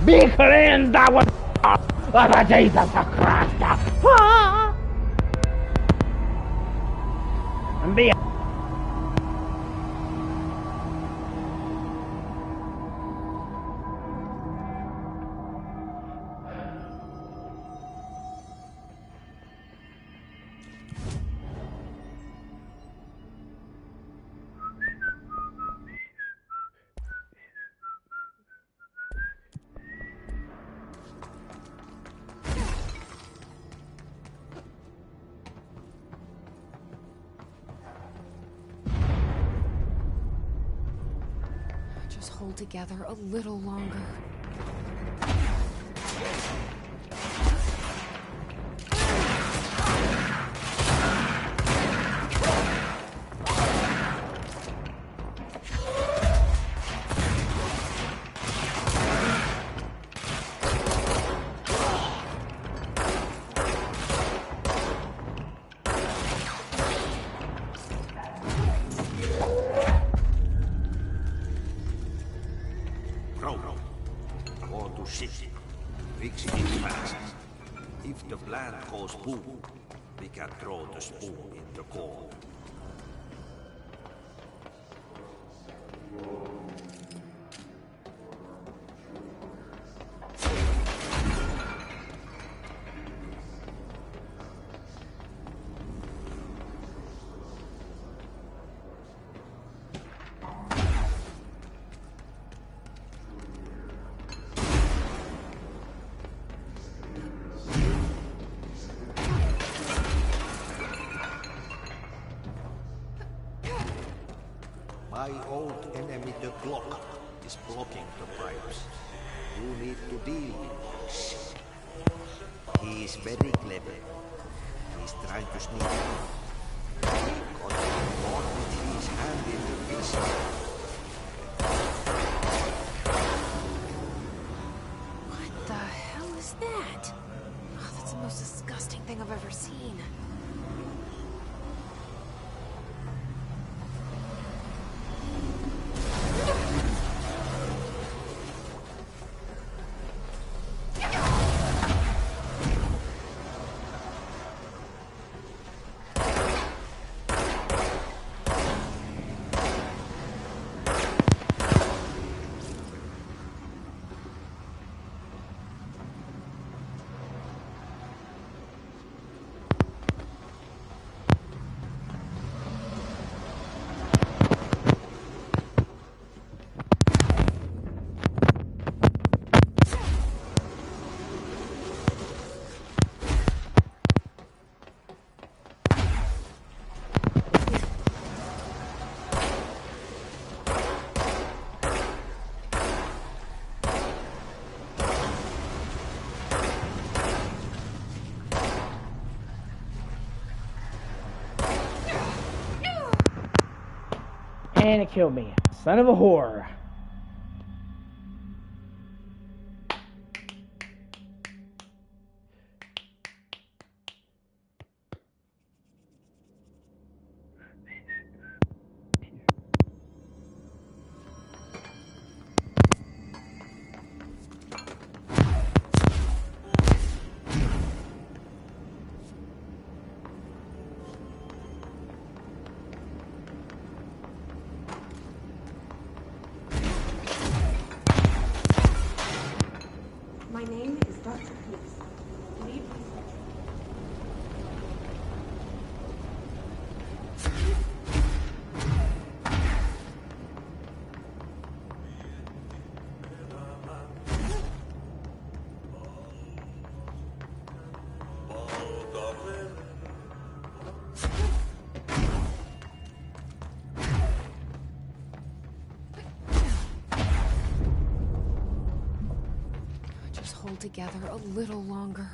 Be cleansed with the Jesus Christ. And be Just hold together a little longer. Fix it fast. If the plant goes boom, we can throw the spoon in the coal. My old enemy, the clock, is blocking the pipes. You need to deal with this. He is very clever. He's trying to sneak out. Got caught with his hand in the fist. What the hell is that? Oh, that's the most disgusting thing I've ever seen. And it killed me. Son of a whore. My name is Dr. Peace, lead researcher. Just hold together a little longer.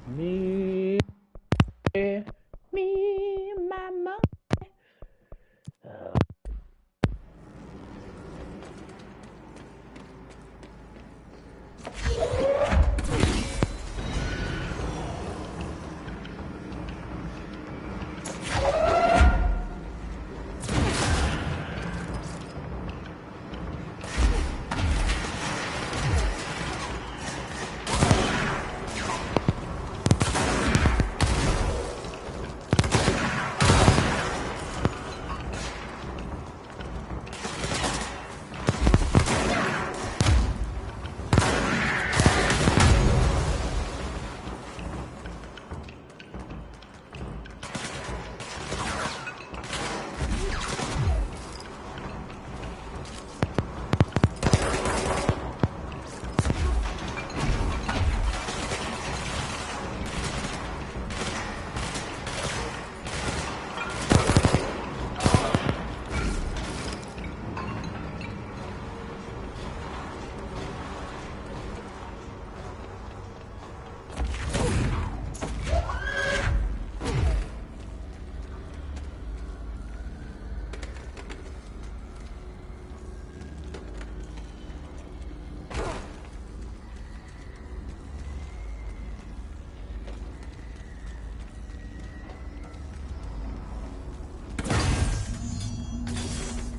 Me, my monkey.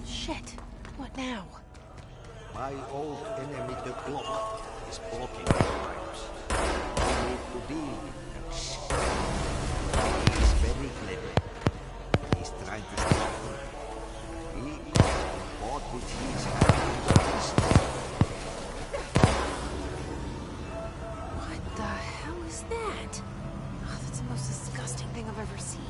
Shit. What now? My old enemy, the clock, is blocking the pipes. I need to deal with that shit. He is very clever. He's trying to stop me. He is bought with his hand in the fist. What the hell is that? Oh, that's the most disgusting thing I've ever seen.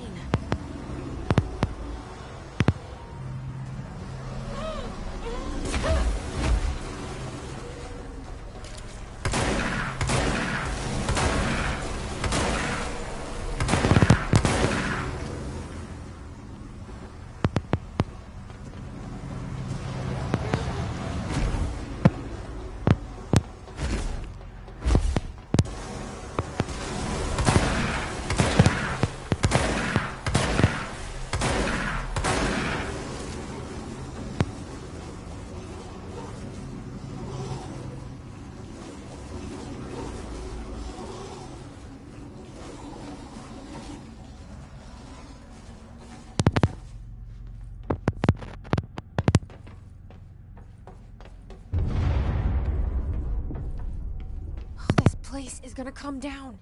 Place is gonna come down.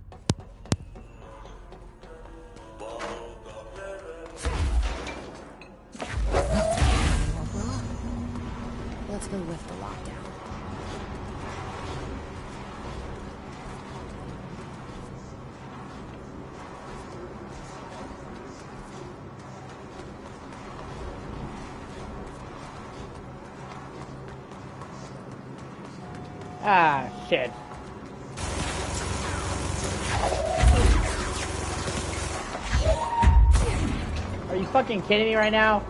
Let's go lift the lockdown. Ah, shit. Are you fucking kidding me right now?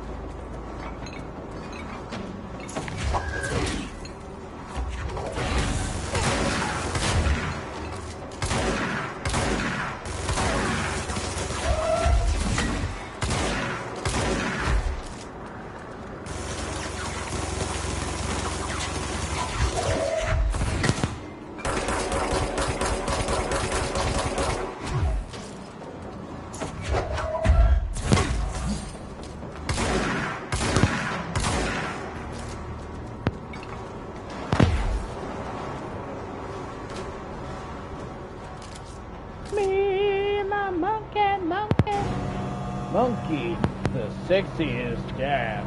Monkey, the sexiest guy.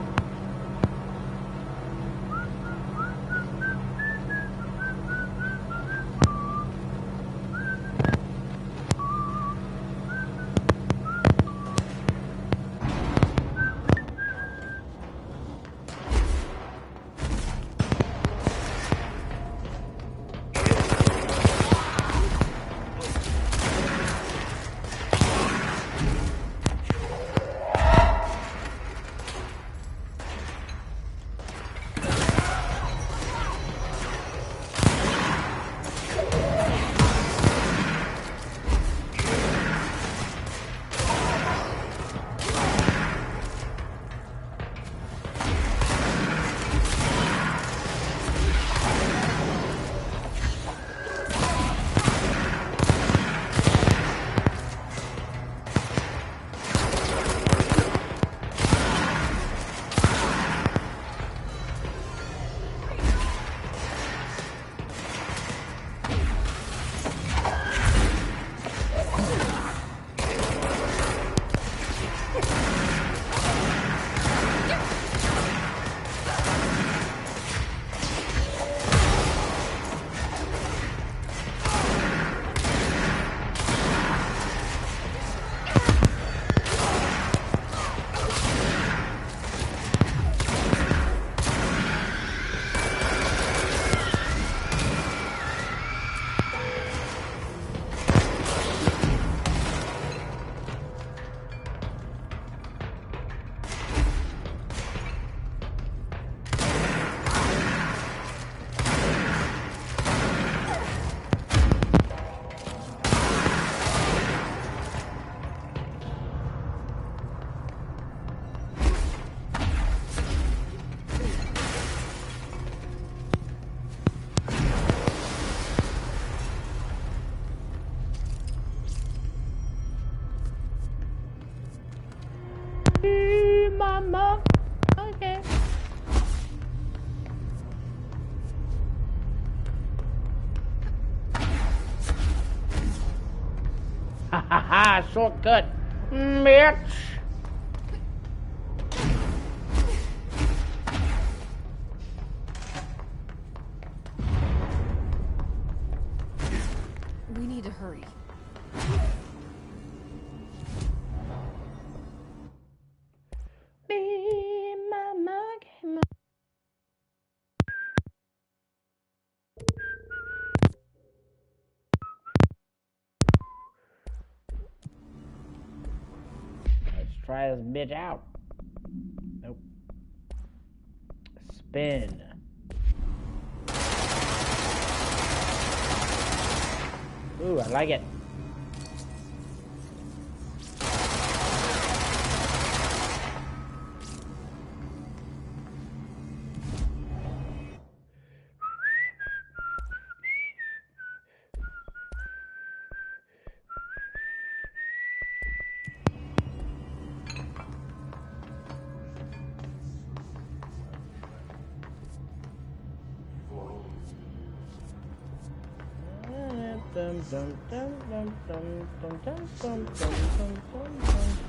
mama. Okay. Ha ha ha, shortcut, bitch. We need to hurry. Be mama, game. Let's try this bitch out. Nope. Spin. Ooh, I like it. Dum dum dum dum dum dum dum dum dum dum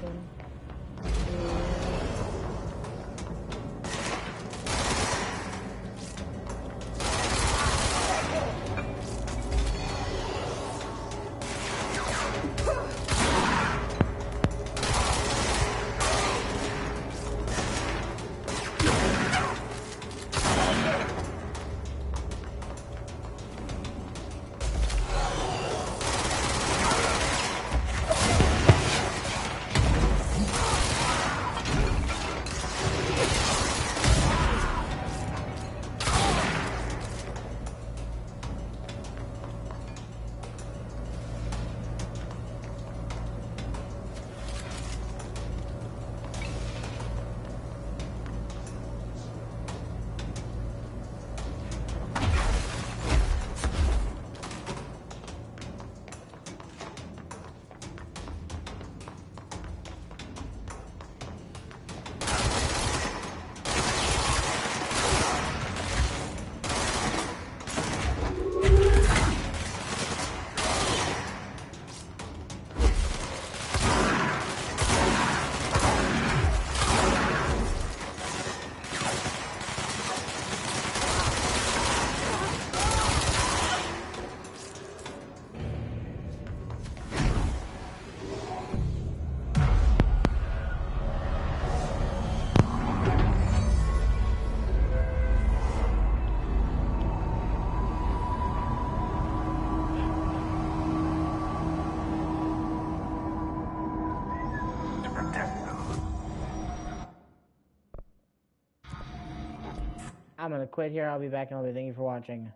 dum. I'm gonna quit here. I'll be back in a little bit. Thank you for watching.